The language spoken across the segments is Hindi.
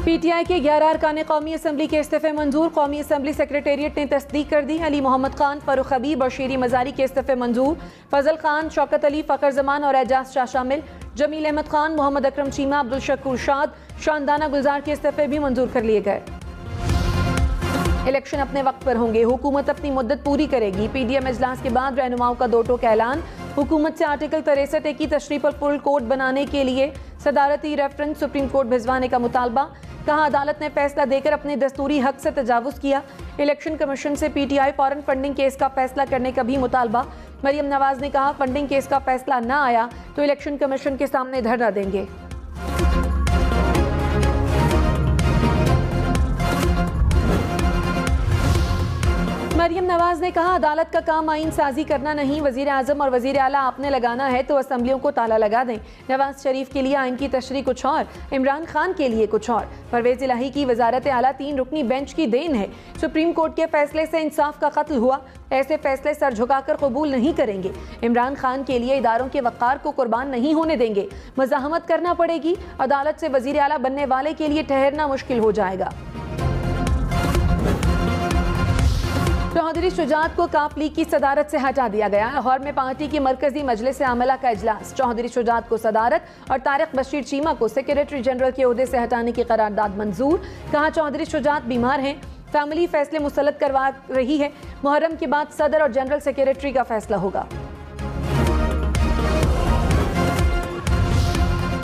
PTI के 11 अरकान कौमी असम्बली के इस्तीफे मंजूर। कौमी असम्बली सेक्रेटेरिएट ने तस्दीक कर दी। अली मोहम्मद खान, फारूक हबीब और शेरी मजारी के इस्तीफे मंजूर। फजल खान, शौकत अली, फ़खर जमान और एजाज शाह शामिल। जमील अहमद खान, मोहम्मद अकरम चीमा, अब्दुल शकूर शाद, शानदाना गुलजार के इस्तीफे भी मंजूर कर लिए गए। इलेक्शन अपने वक्त पर होंगे, हुकूमत अपनी मुद्दत पूरी करेगी। PDM इजलास के बाद रहनुमाओं का 2 टोक ऐलान। हुकूमत से आर्टिकल 63 की तशरीह पर फुल कोर्ट बनाने के लिए सदारती रेफरेंस सुप्रीम कोर्ट भिजवाने का मुतालबा। कहा अदालत ने फैसला देकर अपने दस्तूरी हक से तजावुज किया। इलेक्शन कमीशन से PTI फॉरेन फंडिंग केस का फैसला करने का भी मुतालबा। मरियम नवाज ने कहा फंडिंग केस का फैसला ना आया तो इलेक्शन कमीशन के सामने धरना देंगे। मरियम नवाज ने कहा अदालत का काम आइन साजी करना नहीं, वजीर आजम और वजीर आला आपने लगाना है तो असम्बलियों को ताला लगा दें। नवाज शरीफ के लिए आइन की तशरीह कुछ और, इमरान खान के लिए कुछ और। परवेज इलाही की वजारत आला 3 रुकनी बेंच की देन है। सुप्रीम कोर्ट के फैसले से इंसाफ का कत्ल हुआ, ऐसे फैसले सर झुकाकर कबूल नहीं करेंगे। इमरान खान के लिए इदारों के वक़ार को कुर्बान नहीं होने देंगे। मज़ाहमत करना पड़ेगी, अदालत से वजीर आला बनने वाले के लिए ठहरना मुश्किल हो जाएगा। चौधरी शुजात को काफ लीग की सदारत से हटा दिया गया। लाहौर में पार्टी की मरकजी मजलिस आमला का इजलास। चौधरी शुजात को सदारत और तारिक बशीर चीमा को सेक्रेटरी जनरल के ओहदे से हटाने की करारदाद मंजूर। कहा चौधरी शुजात बीमार हैं, फैमिली फैसले मुसल्लत करवा रही है। मुहर्रम के बाद सदर और जनरल सेक्रेटरी का फैसला होगा।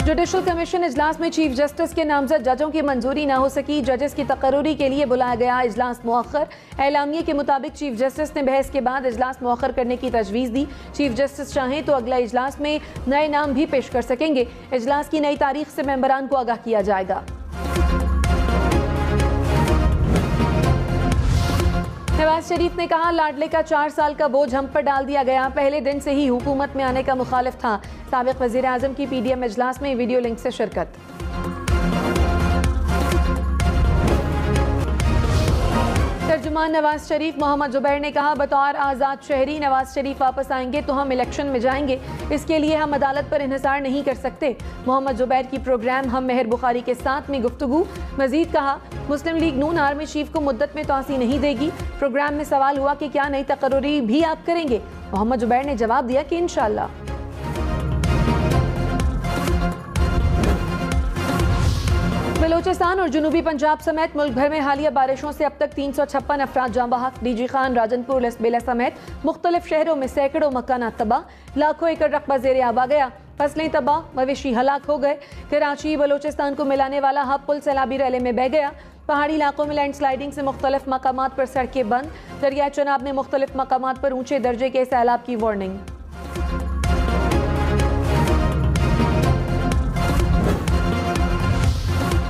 जुडिशल कमीशन इजलास में चीफ जस्टिस के नामजद जजों की मंजूरी न हो सकी। जजेस की तकर्रुरी के लिए बुलाया गया इजलास मुअख्खर। एलामिये के मुताबिक चीफ जस्टिस ने बहस के बाद इजलास मुअख्खर करने की तजवीज़ दी। चीफ जस्टिस चाहें तो अगला इजलास में नए नाम भी पेश कर सकेंगे। इजलास की नई तारीख से मेंबरान को आगाह किया जाएगा। नवाज शरीफ ने कहा लाडले का 4 साल का बोझ हम पर डाल दिया गया, पहले दिन से ही हुकूमत में आने का मुखालिफ था। साबिक वजीर आजम की PDM इजलास में वीडियो लिंक से शिरकत। तर्जुमान नवाज शरीफ मोहम्मद जुबैर ने कहा बतौर आज़ाद शहरी नवाज शरीफ वापस आएंगे तो हम इलेक्शन में जाएंगे, इसके लिए हम अदालत पर इन्हिसार नहीं कर सकते। मोहम्मद जुबैर की प्रोग्राम हम मेहर बुखारी के साथ में गुफ्तगू। मजीद कहा मुस्लिम लीग नून आर्मी चीफ को मुद्दत में तोसी नहीं देगी। प्रोग्राम में सवाल हुआ कि क्या नई तकर्रुरी भी आप करेंगे। मोहम्मद जुबैर ने जवाब दिया कि इंशाअल्लाह। बलोचिस्तान और जनूबी पंजाब समेत मुल्क भर में हालिया बारिशों से अब तक 356 अफराद जाँ बहक। DG खान, राजनपुर, लसबेला समेत मुख्तलिफ शहरों में सैकड़ों मकानात तबाह, लाखों एकड़ रकबा ज़ेरे आब आ गया, फसलें तबाह, मवेशी हलाक हो गए। कराची बलोचिस्तान को मिलाने वाला हब पुल सैलाबी रैले में बह गया। पहाड़ी इलाकों में लैंडस्लाइडिंग से मुख्तलिफ मकामात पर सड़कें बंद। दरिया चनाब ने मुख्तलिफ मकामात पर ऊंचे दर्जे के सैलाब की वार्निंग।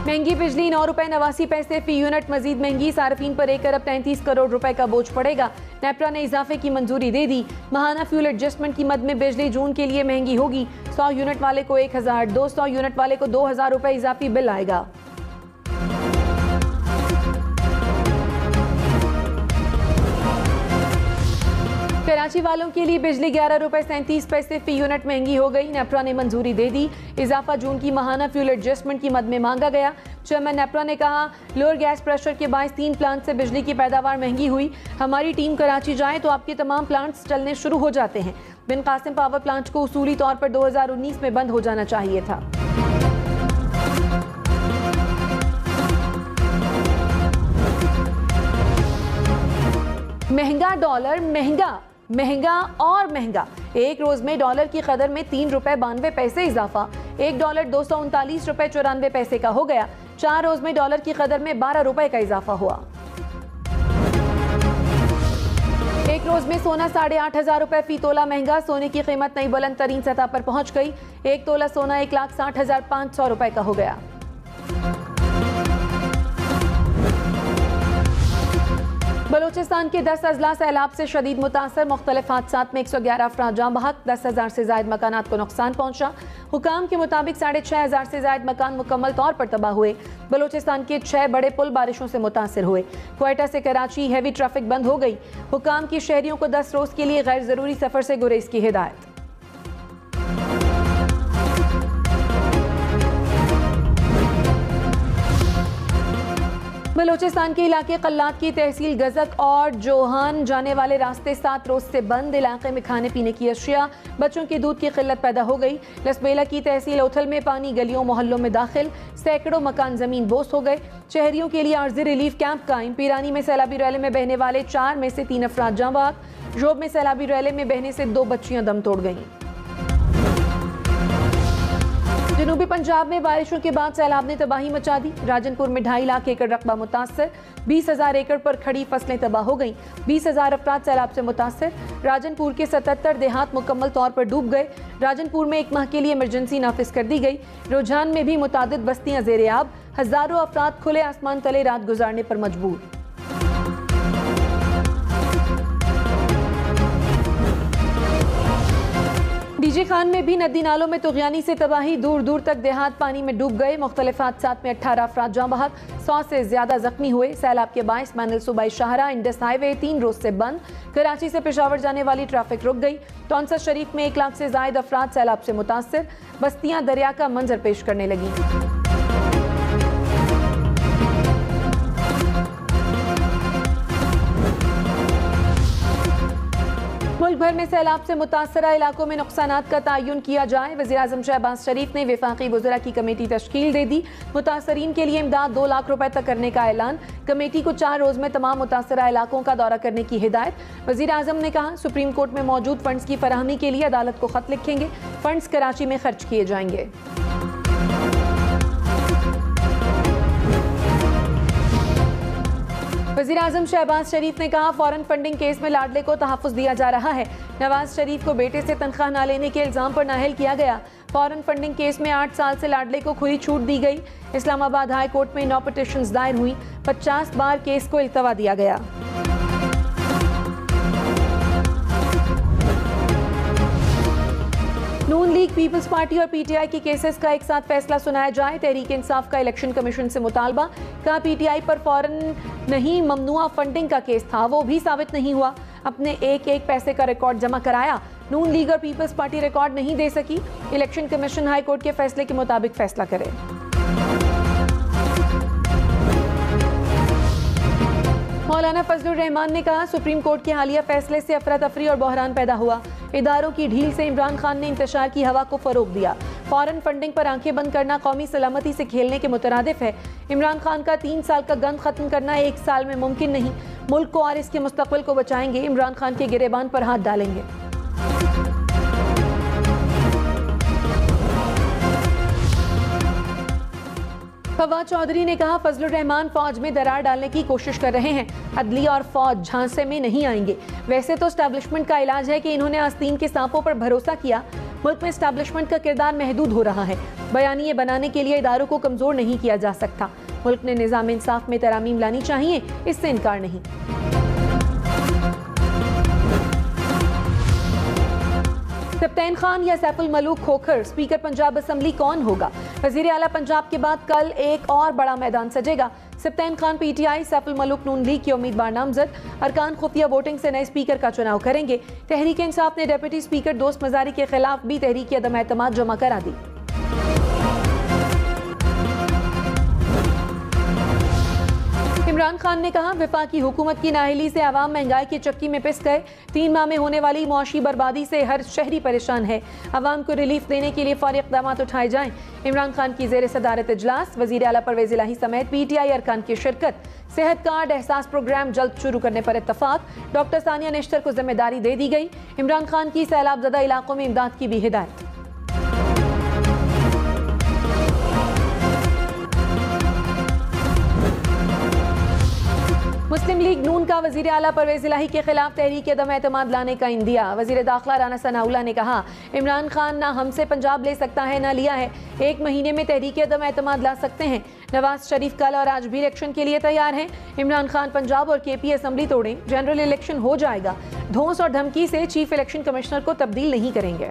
महंगी बिजली 9 रुपए 89 पैसे फी यूनिट मजीद महंगी। सार्फिन पर 1 अरब 33 करोड़ रुपए का बोझ पड़ेगा। नेपरा ने इजाफे की मंजूरी दे दी। महाना फ्यूल एडजस्टमेंट की मद में बिजली जून के लिए महंगी होगी। 100 यूनिट वाले को 1000, 200 यूनिट वाले को 2000 रुपए इजाफी बिल आएगा। कराची वालों के लिए बिजली 11 रुपए 37 पैसे फी यूनिट महंगी हो गई। नेपरा ने मंजूरी दे दी। इजाफा जून की महाना फ्यूल एडजस्टमेंट की मद में मांगा गया। चेयरमैन नेपरा ने कहा लोअर गैस प्रेशर के बायस 3 प्लांट से बिजली की पैदावार महंगी हुई। हमारी टीम कराची जाए तो आपके तमाम प्लांट्स चलने शुरू हो जाते हैं। बिन कासिम पावर प्लांट को उसूली तौर पर 2019 में बंद हो जाना चाहिए था। महंगा डॉलर, महंगा और महंगा। एक रोज में डॉलर की कदर में 3 रुपए 92 पैसे इजाफा। $1 239 रुपए 94 पैसे का हो गया। 4 रोज में डॉलर की कदर में 12 रुपए का इजाफा हुआ। एक रोज में सोना 8,500 रुपए फी तोला महंगा। सोने की कीमत नई बुलंद तरीन सतह पर पहुंच गई। 1 तोला सोना 1,60,500 रुपए का हो गया। बलोचिस्तान के 10 अजला सैलाब से शदीद मुतासर। मुख्तलिफ हादसात में 111 अफराद जाँ बहक। 10,000 से ज्यादा मकानात को नुकसान पहुंचा। हुकाम के मुताबिक 6,500 से ज्यादा मकान मुकम्मल तौर पर तबाह हुए। बलोचिस्तान के 6 बड़े पुल बारिशों से मुतासर हुए। क्वेटा से कराची हैवी ट्रैफिक बंद हो गई। हुकाम की शहरियों को 10 रोज के लिए गैर जरूरी सफर से गुरेज की हिदायत। बलोचिस्तान के इलाके कल्लात की तहसील गजक और जोहान जाने वाले रास्ते 7 रोज से बंद। इलाके में खाने पीने की अशिया, बच्चों के दूध की किल्लत पैदा हो गई। लसबेला की तहसील ओथल में पानी गलियों मोहल्लों में दाखिल, सैकड़ों मकान जमीन बोस हो गए। शहरियों के लिए आर्जी रिलीफ कैंप कायम। पीरानी में सैलाबी रैले में बहने वाले 4 में से 3 अफराद जाँ बहक। जोब में सैलाबी रैले में बहने से 2 बच्चियां दम तोड़ गईं। जनूबी पंजाब में बारिशों के बाद सैलाब ने तबाही मचा दी। राजनपुर में 2.5 लाख एकड़ रकबा मुतासर, 20,000 एकड़ पर खड़ी फसलें तबाह हो गईं। 20,000 अफराद सैलाब से मुतासर। राजनपुर के 77 देहात मुकम्मल तौर पर डूब गए। राजनपुर में 1 माह के लिए इमरजेंसी नाफिज कर दी गई। रुझान में भी मुतादिद बस्तियां ज़ेर-ए-आब, हजारों अफराद खुले आसमान तले रात गुजारने पर मजबूर। डीजे खान में भी नदी नालों में तुग़यानी से तबाही, दूर दूर तक देहात पानी में डूब गए। मुख्तलिफ हादसात में 18 अफराद जाँ बहक, 100 से ज्यादा जख्मी हुए। सैलाब के बाइस बैनुल सूबाई शाहरा इंडस हाईवे 3 रोज से बंद। कराची से पेशावर जाने वाली ट्रैफिक रुक गई। टॉन्सर शरीफ में 1 लाख से जायद अफराद सैलाब से मुतासर, बस्तियां दरिया का मंजर पेश करने लगी। मुल्क भर में सैलाब से मुतासरा इलाकों में नुकसानात का तयन किया जाए। वज़ीर-ए-आज़म शहबाज शरीफ ने वफाकी वज़रा की कमेटी तश्कील दे दी। मुतासरीन के लिए इमदाद 2 लाख रुपए तक करने का ऐलान। कमेटी को 4 रोज में तमाम मुतासरा इलाकों का दौरा करने की हिदायत। वज़ीर-ए-आज़म ने कहा, सुप्रीम कोर्ट में मौजूद फंड्स की फराहमी के लिए अदालत को खत लिखेंगे। फंड्स कराची में खर्च किए जाएंगे। वज़ीर-ए-आज़म शहबाज शरीफ ने कहा, फॉरेन फंडिंग केस में लाडले को तहफ़्फ़ुज़ दिया जा रहा है। नवाज शरीफ को बेटे से तनख्वाह न लेने के इल्ज़ाम पर नाअहल किया गया। फॉरेन फंडिंग केस में 8 साल से लाडले को खुली छूट दी गई। इस्लामाबाद हाई कोर्ट में 9 पिटीशंस दायर हुई। 50 बार केस को इल्तवा दिया गया। नून लीग, पीपल्स पार्टी और पीटीआई के केसेस का एक साथ फैसला सुनाया जाए। तहरीक इंसाफ का इलेक्शन कमीशन से मुतालबा। कहा, पीटीआई पर फौरन नहीं ममनुआ फंडिंग का केस था, वो भी साबित नहीं हुआ। अपने एक पैसे का रिकॉर्ड जमा कराया। नून लीग और पीपल्स पार्टी रिकॉर्ड नहीं दे सकी। इलेक्शन कमीशन हाई कोर्ट के फैसले के मुताबिक फैसला करे। मौलाना फजलुर रहमान ने कहा, सुप्रीम कोर्ट के हालिया फैसले से अफरा तफरी और बहरान पैदा हुआ। इदारों की ढील से इमरान खान ने इंतशार की हवा को फरोग दिया। फॉरेन फंडिंग पर आंखें बंद करना कौमी सलामती से खेलने के मुतरादिफ है। इमरान खान का 3 साल का गंद खत्म करना 1 साल में मुमकिन नहीं। मुल्क को और इसके मुस्तकबिल को बचाएंगे। इमरान खान के गिरेबान पर हाथ डालेंगे। फवाद चौधरी ने कहा, फजलुर रहमान फौज में दरार डालने की कोशिश कर रहे हैं। अदलिया और फौज झांसे में नहीं आएंगे। वैसे तो एस्टैब्लिशमेंट का इलाज है कि इन्होंने आस्तीन के सांपों पर भरोसा किया। मुल्क में एस्टैब्लिशमेंट का किरदार महदूद हो रहा है। बयानिए बनाने के लिए इदारों को कमजोर नहीं किया जा सकता। मुल्क ने निज़ाम इंसाफ में तरामीम लानी चाहिए, इससे इनकार नहीं। सप्तैन खान या सैफुल मलूक खोखर स्पीकर पंजाब असम्बली कौन होगा? वजीर आला पंजाब के बाद कल एक और बड़ा मैदान सजेगा। सप्तैन खान पीटीआई, सैफुल मलूक नून लीग के उम्मीदवार नामजद। अरकान खुफिया वोटिंग से नए स्पीकर का चुनाव करेंगे। तहरीक इंसाफ ने डिप्टी स्पीकर दोस्त मजारी के खिलाफ भी तहरीक अदम एतमाद जमा करा दी। इमरान खान ने कहा, वफाकी हुकूमत की नाअहली से आवाम महंगाई की चक्की में पिस गए। 3 माह में होने वाली मुआशी बर्बादी से हर शहरी परेशान है। आवाम को रिलीफ देने के लिए फौरी इक़दाम उठाए जाएं। इमरान खान की ज़ेर सदारत इजलास, वज़ीर आला परवेज़ इलाही समेत पीटीआई अरकान की शिरकत। सेहत कार्ड एहसास प्रोग्राम जल्द शुरू करने पर इत्तफाक। डॉक्टर सानिया नेश्तर को जिम्मेदारी दे दी गई। इमरान खान की सैलाब ज़दा इलाकों में इमदाद की भी हिदायत। मुस्लिम लीग नून का वज़ीर आला परवेज़ इलाही के खिलाफ तहरीक अदम एतमाद लाने का इंदिया। वज़ीर दाखिला राना सनाउल्लाह ने कहा, इमरान खान ना हमसे पंजाब ले सकता है ना लिया है। 1 महीने में तहरीक अदम एतमाद ला सकते हैं। नवाज शरीफ कल और आज भी इलेक्शन के लिए तैयार हैं। इमरान खान पंजाब और केपी असम्बली तोड़ें, जनरल इलेक्शन हो जाएगा। धौंस और धमकी से चीफ इलेक्शन कमिश्नर को तब्दील नहीं करेंगे।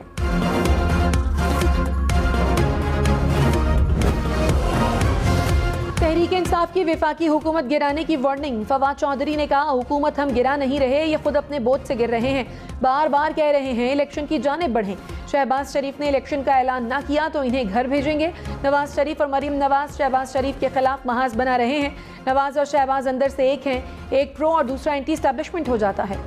तहरीक इंसाफ इंसाफ की वफाकी हुकूमत गिराने की वार्निंग। फवाद चौधरी ने कहा, हुकूमत हम गिरा नहीं रहे, ये खुद अपने बोझ से गिर रहे हैं। बार बार कह रहे हैं इलेक्शन की जानिब बढ़ें। शहबाज शरीफ ने इलेक्शन का ऐलान ना किया तो इन्हें घर भेजेंगे। नवाज शरीफ और मरीम नवाज शहबाज शरीफ के खिलाफ महाज बना रहे हैं। नवाज और शहबाज अंदर से एक हैं, एक प्रो और दूसरा एंटी एस्टैब्लिशमेंट हो जाता है।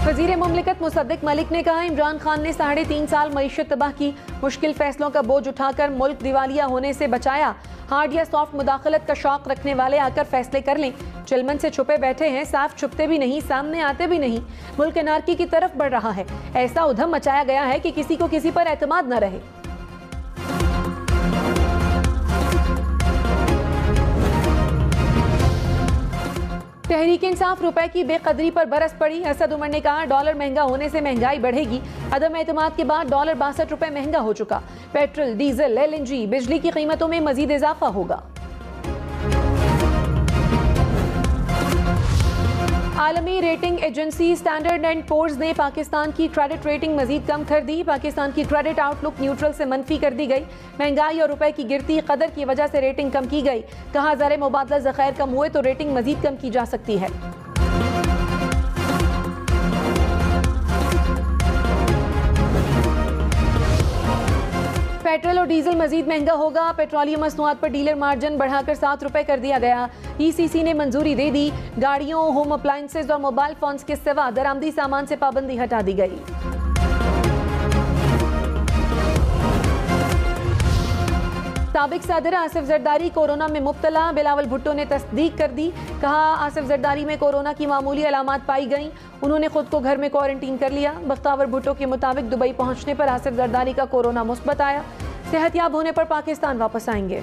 वज़ीर मुमलिकत मुसद्दिक मलिक ने कहा, इमरान खान ने 3.5 साल मईशत तबाह की, मुश्किल फैसलों का बोझ उठाकर मुल्क दिवालिया होने से बचाया। हार्ड या सॉफ्ट मुदाखलत का शौक रखने वाले आकर फैसले कर लें। चिलमन से छुपे बैठे हैं, साफ छुपते भी नहीं, सामने आते भी नहीं। मुल्क एनार्की की तरफ बढ़ रहा है। ऐसा उधम मचाया गया है कि किसी को किसी पर एतमाद न रहे। तहरीक इंसाफ रुपए की बेकदरी पर बरस पड़ी। असद उमर ने कहा, डॉलर महंगा होने से महंगाई बढ़ेगी। अदम एतमाद के बाद डॉलर 62 रुपए महंगा हो चुका। पेट्रोल, डीजल, LNG, बिजली की कीमतों में मजीद इजाफा होगा। आलमी rating agency standard and pores ने पाकिस्तान की क्रेडिट रेटिंग मजीद कम कर दी। पाकिस्तान की क्रेडिट आउटलुक न्यूट्रल से मनफी कर दी गई। महंगाई और रुपए की गिरती कदर की वजह से रेटिंग कम की गई। कहा, ज़र मुबादला ज़ख़ायर कम हुए तो रेटिंग मजीद कम की जा सकती है। पेट्रोल और डीजल मजीद महंगा होगा। पेट्रोलियम मसनूआत पर डीलर मार्जिन बढ़ाकर 7 रुपए कर दिया गया। ECC ने मंजूरी दे दी। गाड़ियों, होम अप्लायंसेज और मोबाइल फोन्स के सिवा दरामदी सामान से पाबंदी हटा दी गई। साबिक सदर आसिफ जरदारी कोरोना में मुब्तला। बिलावल भुट्टो ने तस्दीक कर दी। कहा, आसिफ जरदारी में कोरोना की मामूली अलामात पाई गई। उन्होंने खुद को घर में क्वारंटीन कर लिया। बख्तावर भुट्टो के मुताबिक दुबई पहुंचने पर आसिफ जरदारी का कोरोना मुस्बत आया। सेहतयाब होने पर पाकिस्तान वापस आएंगे।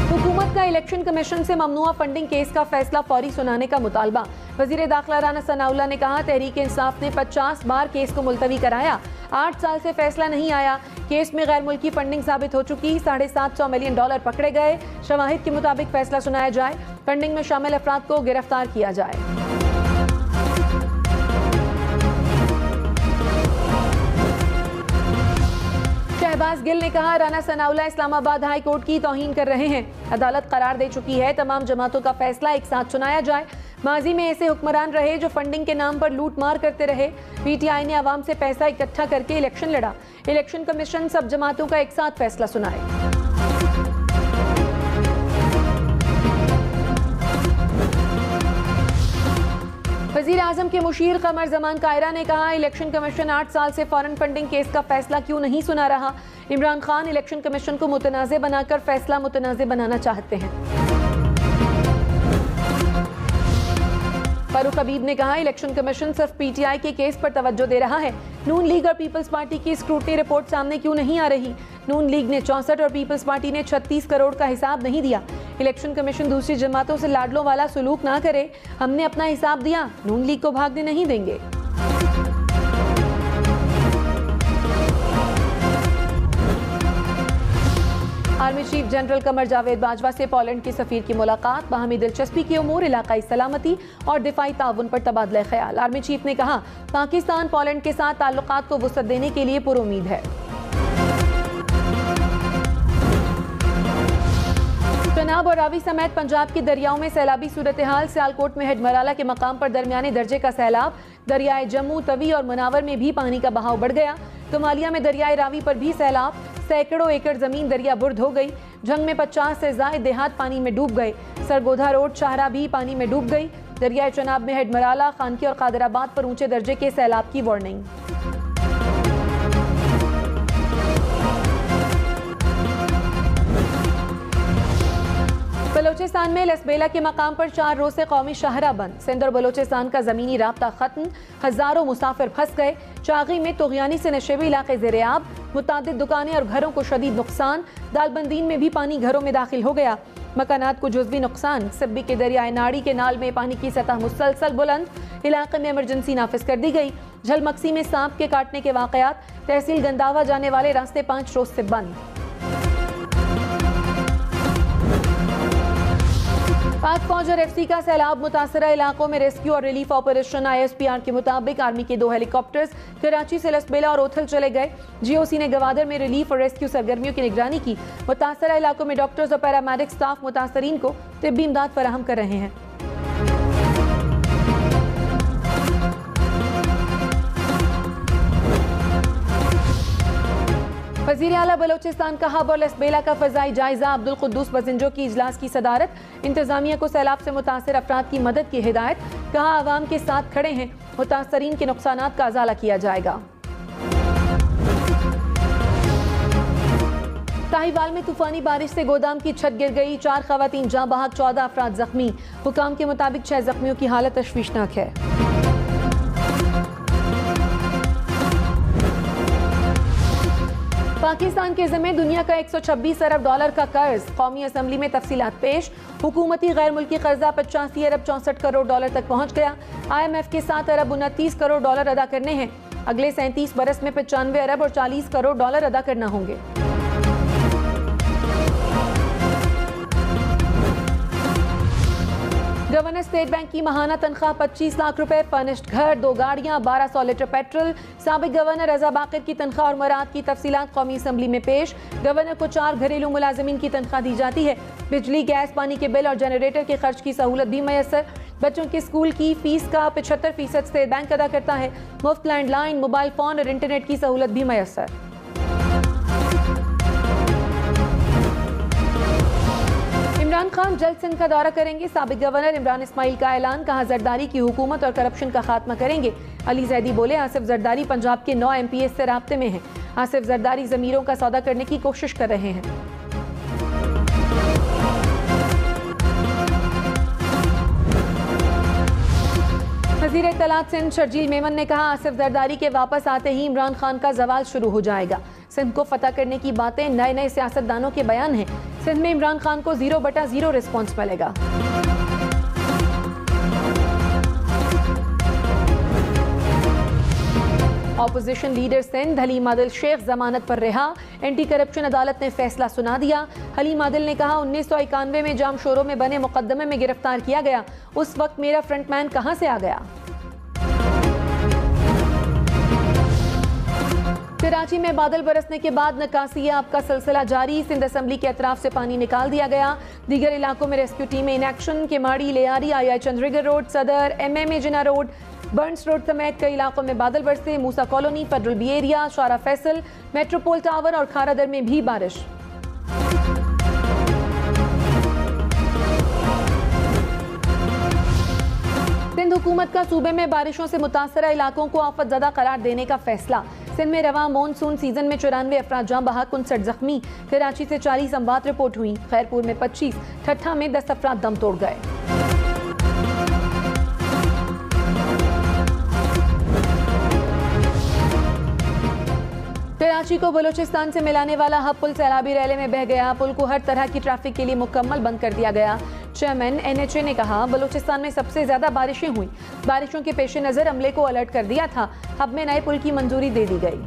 हुकूमत का इलेक्शन कमीशन से ममनुआ फंडिंग केस का फैसला फौरी सुनाने का मुतालबा। वजीर दाखिला राना सनाउल्लाह ने कहा, तहरीक इंसाफ ने 50 बार केस को मुलतवी कराया, 8 साल से फैसला नहीं आया। केस में गैर मुल्की फंडिंग साबित हो चुकी। $750 मिलियन पकड़े गए। शवाहिद के मुताबिक फैसला सुनाया जाए। फंडिंग में शामिल अफराद को गिरफ्तार किया जाए। शहबाज गिल ने कहा, राना सनाउल्लाह इस्लामाबाद हाई कोर्ट की तौहीन कर रहे हैं। अदालत करार दे चुकी है, तमाम जमातों का फैसला एक साथ सुनाया जाए। माजी में ऐसे हुक्मरान रहे जो फंडिंग के नाम पर लूट मार करते रहे। PTI ने आवाम से पैसा इकट्ठा करके इलेक्शन लड़ा। इलेक्शन कमीशन सब जमातों का एक साथ फैसला सुनाए। वज़ीर आज़म के मुशीर कमर जमान कायरा ने कहा, इलेक्शन कमीशन 8 साल से फॉरेन फंडिंग केस का फैसला क्यों नहीं सुना रहा। इमरान खान इलेक्शन कमीशन को मुतनाज़े बनाकर फैसला मुतनाज़े बनाना चाहते हैं। फारूक हबीब ने कहा, इलेक्शन कमीशन सिर्फ PTI के केस पर तवज्जो दे रहा है। नून लीग और पीपल्स पार्टी की स्क्रूटनी रिपोर्ट सामने क्यों नहीं आ रही। नून लीग ने 64 और पीपल्स पार्टी ने 36 करोड़ का हिसाब नहीं दिया। इलेक्शन कमीशन दूसरी जमातों से लाडलों वाला सलूक ना करे। हमने अपना हिसाब दिया, नून लीग को भागने नहीं देंगे। Army chief general Qamar Javed Bajwa से पोलैंड के सफीर की मुलाकात। बाहमी दिलचस्पी के उमूर, इलाकाई सलामती और दिफाई ताउन पर तबादला ख्याल। आर्मी चीफ ने कहा, पाकिस्तान पोलैंड के साथ ताल्लुकात को वुसअत देने के लिए पुरुमीद है। चनाब और रावी समेत पंजाब के दरियाओं में सैलाबी सूरत हाल। सियालकोट में हेडमराला के मकाम पर दरमियाने दर्जे का सैलाब। दरियाए जम्मू, तवी और मुनावर में भी पानी का बहाव बढ़ गया। तुमालिया में दरियाए रावी पर भी सैलाब। सैकड़ों एकड़ जमीन दरिया बुर्द हो गई। जंग में 50 से ज्यादा देहात पानी में डूब गए। सरगोधा रोड शाहरा भी पानी में डूब गई। दरियाए चनाब में हेडमराला, खानकी और कादराबाद पर ऊंचे दर्जे के सैलाब की वार्निंग। बलोचिस्तान में लसबेला के मकाम पर 4 रोज से कौमी शाहरा बंद। सिंध और बलोचिस्तान का जमीनी राब्ता खत्म। हजारों मुसाफिर फंस गए। चागी में तुगयानी से नशेबी इलाके ज़ेर-ए-आब। मुतादिद दुकानें और घरों को शदीद नुकसान। दालबंदीन में भी पानी घरों में दाखिल हो गया। मकानात को जुज़वी नुकसान। सिब्बी के दरियाए नाड़ी के नाल में पानी की सतह मुसलसल बुलंद। इलाके में इमरजेंसी नाफिज कर दी गई। झलमक्सी में सांप के काटने के वाकयात। तहसील गंदावा जाने वाले रास्ते 5 रोज से बंद। पाक फौज और एफसी का सैलाब मुतासरा इलाकों में रेस्क्यू और रिलीफ ऑपरेशन। ISPR के मुताबिक आर्मी के 2 हेलीकॉप्टर्स कराची से लसबेला और ओथल चले गए। GOC ने गवादर में रिलीफ और रेस्क्यू सरगर्मियों की निगरानी की। मुतासरा इलाकों में डॉक्टर्स और पैरामेडिक स्टाफ मुतासरीन को तिब्बी इमदाद फराहम कर रहे हैं। वज़ीर आला बलोचिस्तान का हब और लसबेला का फ़ज़ाई जायजा। अब्दुल कुद्दूस बजिंजो की इजलास की सदारत। इंतजामिया को सैलाब से मुतासर अफराद की मदद की हिदायत। कहा आवाम के साथ खड़े हैं, मुतासरीन के नुकसानात का अजाला किया जाएगा। साहिवाल में तूफानी बारिश से गोदाम की छत गिर गई। 4 खवातीन जाँ बहक, 14 अफराद जख्मी। हुकाम के मुताबिक 6 जख्मियों की हालत तशवीशनाक है। पाकिस्तान के ज़िम्मे दुनिया का 126 अरब डॉलर का कर्ज। कौमी असम्बली में तफसीलात पेश। हुकूमती गैर मुल्की कर्जा 85 अरब 64 करोड़ डॉलर तक पहुँच गया। IMF के 7 अरब 29 करोड़ डॉलर अदा करने हैं। अगले 37 बरस में 95 अरब और 40 करोड़ डॉलर अदा करना होंगे। गवर्नर स्टेट बैंक की माहाना तनख्वाह 25 लाख रुपए, फर्निश्ड घर, 2 गाड़ियां, 1200 लीटर पेट्रोल। साबिक गवर्नर रजा बाकिर की तनख्वाह और मराद की तफसीलात कौमी असम्बली में पेश। गवर्नर को 4 घरेलू मुलाजिमीन की तनख्वाह दी जाती है। बिजली, गैस, पानी के बिल और जनरेटर के खर्च की सहूलत भी मैसर। बच्चों के स्कूल की फीस का 75% स्टेट बैंक अदा करता है। मुफ्त लैंडलाइन, मोबाइल फोन और इंटरनेट की सहूलत भी मैसर। इमरान खान जल्द सिंध का दौरा करेंगे। साबिक गवर्नर इमरान इस्माइल का ऐलान। कहा जरदारी की हुकूमत और करप्शन का खात्मा करेंगे। अली जैदी बोले आसिफ जरदारी पंजाब के 9 MPs से राब्ते में हैं। आसिफ जरदारी ज़मीरों का सौदा करने की कोशिश कर रहे हैं। वज़ीर इत्तलात सिंध शर्जील मेमन ने कहा आसिफ जरदारी के वापस आते ही इमरान खान का जवाल शुरू हो जाएगा। सिंध को फतह करने की बातें नए नए सियासतदानों के बयान हैं। सिंध में इमरान खान को 0/0 रिस्पॉन्स मिलेगा। ऑपोजिशन लीडर सिंध हलीम आदिल शेख जमानत पर रिहा। एंटी करप्शन अदालत ने फैसला सुना दिया। हलीम आदिल ने कहा 1991 में जाम शोरों में बने मुकदमे में गिरफ्तार किया गया। उस वक्त मेरा फ्रंटमैन कहां से आ गया। कराची में बादल बरसने के बाद निकासियाब का सिलसिला जारी। सिंध असम्बली के अतराफ से पानी निकाल दिया गया। दीगर इलाकों में रेस्क्यू टीमें in action. Keamari, Lyari, II Chundrigar road, Saddar, MM Jinnah road, Burns road समेत कई इलाकों में बादल बरसे। Musa colony, federal B area, Shahrah Faisal, Metropole tower और खारादर में भी बारिश। सिंध हुकूमत का सूबे में बारिशों से मुतासरा इलाकों को आफत ज़दा करार देने का फैसला। सिंध में रवा मानसून सीजन में 94 अफराद जाँ बहक, 59 जख्मी। कराची से 40 अमवात रिपोर्ट हुई। खैरपुर में 25, ठट्ठा में 10 अफराद दम तोड़ गए। कराची को बलूचिस्तान से मिलाने वाला हब पुल सैलाबी रैले में बह गया। पुल को हर तरह की ट्रैफिक के लिए मुकम्मल बंद कर दिया गया। चेयरमैन NHA ने कहा बलूचिस्तान में सबसे ज्यादा बारिशें हुई। बारिशों के पेश नजर अमले को अलर्ट कर दिया था। हब में नए पुल की मंजूरी दे दी गई।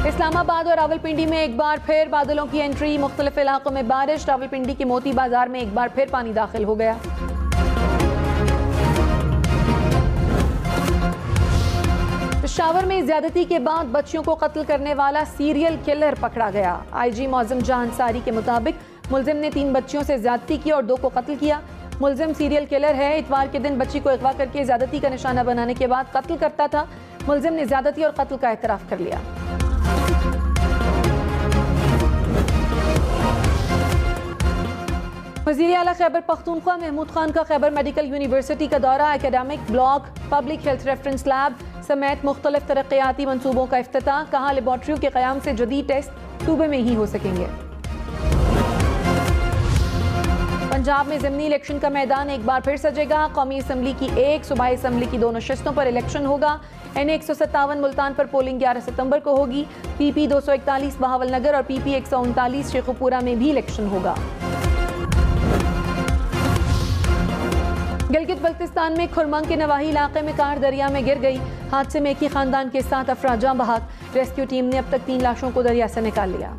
इस्लामाबाद और रावलपिंडी में एक बार फिर बादलों की एंट्री। मुख्तलिफ इलाकों में बारिश। रावलपिंडी के मोती बाजार में एक बार फिर पानी दाखिल हो गया। पेशावर में ज्यादती के बाद बच्चियों को कत्ल करने वाला सीरियल किलर पकड़ा गया। IG मौज़म जहां अंसारी के मुताबिक मुलजिम ने 3 बच्चियों से ज्यादती की और 2 को कत्ल किया। मुलजिम सीरियल किलर है। इतवार के दिन बच्ची को अगवा करके ज्यादती का निशाना बनाने के बाद कत्ल करता था। मुलजिम ने ज्यादती और कत्ल का एतराफ कर लिया। वज़ीर आला खैबर पख्तूनख्वा महमूद खान का खैबर मेडिकल यूनिवर्सिटी का दौरा। Academic block, public health reference lab समेत मुख्तलिफ तरक्याती मंसूबों का इफ्तिताह। कहा लेबॉर्ट्रियों के क़याम से जदीद टेस्ट सूबे में ही हो सकेंगे। पंजाब में ज़िमनी इलेक्शन का मैदान एक बार फिर सजेगा। कौमी असम्बली की 1, सूबाई असम्बली की 2 नशस्तों पर इलेक्शन होगा। NA 157 मुल्तान पर पोलिंग 11 सितंबर को होगी। PP 241 बहावलनगर और PP 139 शेखुपुरा में भी इलेक्शन होगा। गिलगित बल्तिस्तान में खुरमंग के नवाही इलाके में कार दरिया में गिर गई। हादसे में एक ही खानदान के 7 अफराद जाँ बहक। रेस्क्यू टीम ने अब तक 3 लाशों को दरिया से निकाल लिया।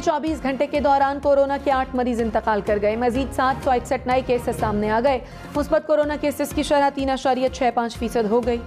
24 घंटे के दौरान कोरोना के 8 मरीज इंतकाल कर गए। मजीद 761 नए केसेस सामने आ गए। मुस्बत कोरोना केसेस की शरह 3.65% हो गई।